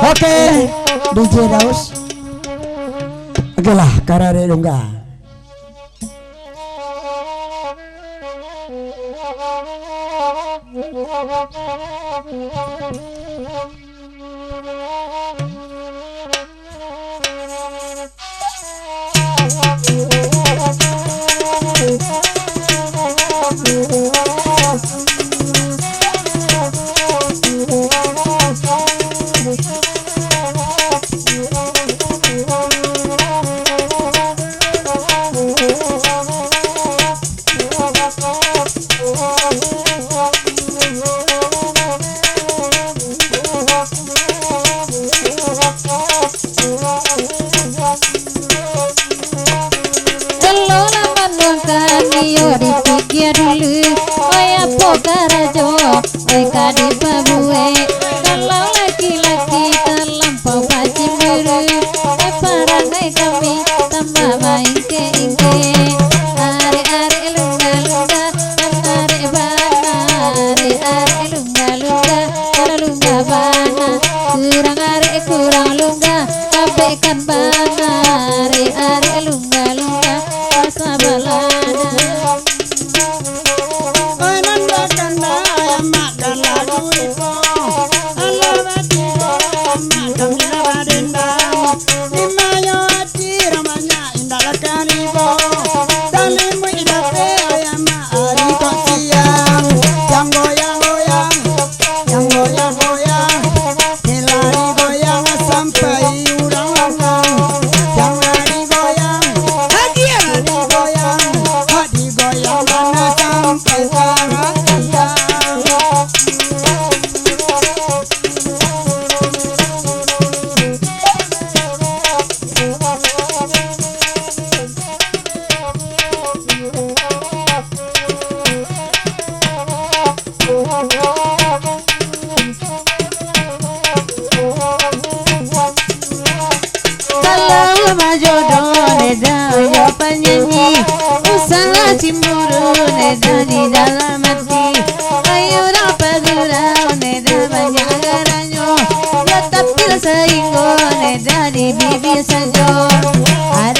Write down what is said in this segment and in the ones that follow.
Oke, DJ Daus. Oke lah, karare dongga. Dipikir dulu, oi apa karajo, oi kadi pabue. Kalau laki-laki terlampau pacimuru, parangai kami tambah baik ke. Are lunga-lunga, are bana, are lunga-lunga, lunga bana. Kurang lunga, kabehkan bana, are lunga-lunga, rasa balana. Penyanyi usaha cemburu neda di dalam hati, ayo dapat gurau neda banyak garanyo, tapi sehingga neda di bibir saja. Are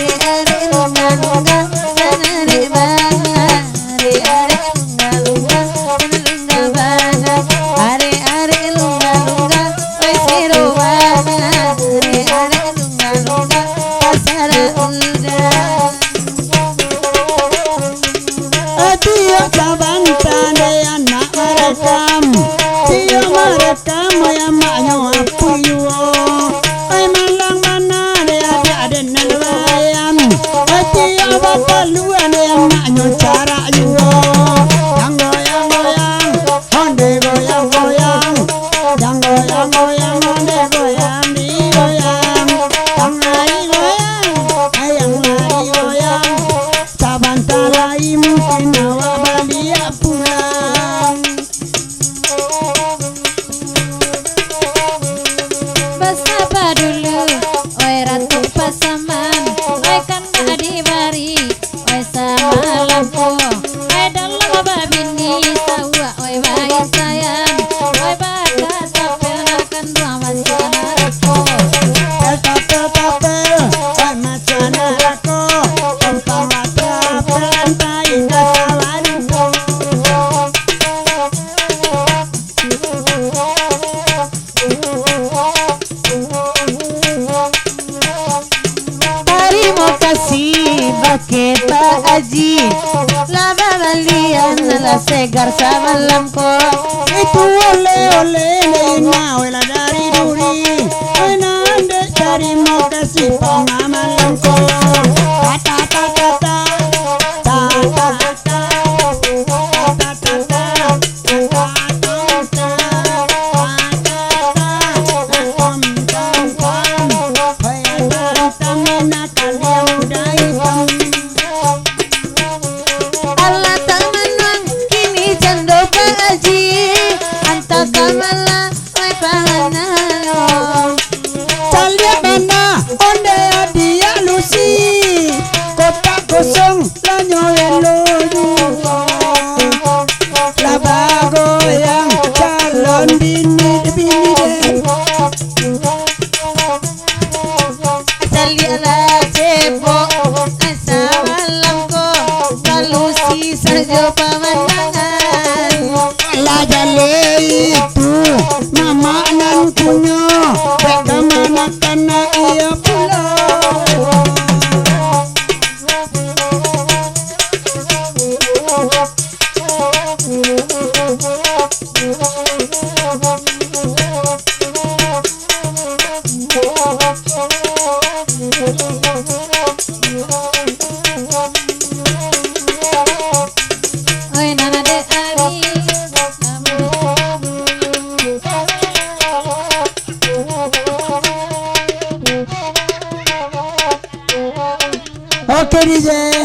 lunga-lunga dan are bana, are lunga-lunga dan lunga bana, are lunga-lunga oi siro bana, are lunga-lunga pasara udah. Tio kabantane anak merekam, tio merekam ya maknya apuyo. Ai malang mana dia ada nelayan, tio bakaluan ya maknya cara yo. Yang goyang-goyang, honde goyang-goyang, yang goyang-goyang, honde goyang di goyang, yang lari goyang, yang lari goyang, sabantalai mungkin awak balik pulang. Bersapa dulu, oi ratu pasaman, oi kan gak dibari, oi sama lampu, oi dalam babini sawa, oi baik sayang, oi bakat tapel akan dua masuk anakku. Tapel, oi masuk anakku, tempang tapel antai kasawarin. Terima kasih pakai Pak Haji, lama balian la segar samalamko. Itu oleh-oleh neina wela dari duri, nande terima kasih pengamalanko. Tata-tata, tata-tata, tata-tata, Allah tak menang kini jando Pak Haji, anta kamala oi pahanalo. Calia bana onde dia lusi, kotak kosong lanyo eloju. Labago yang calon bini deh. Calia la cepo, assalamualaikum. Lucy saja pemandangan la jale Oke DJ.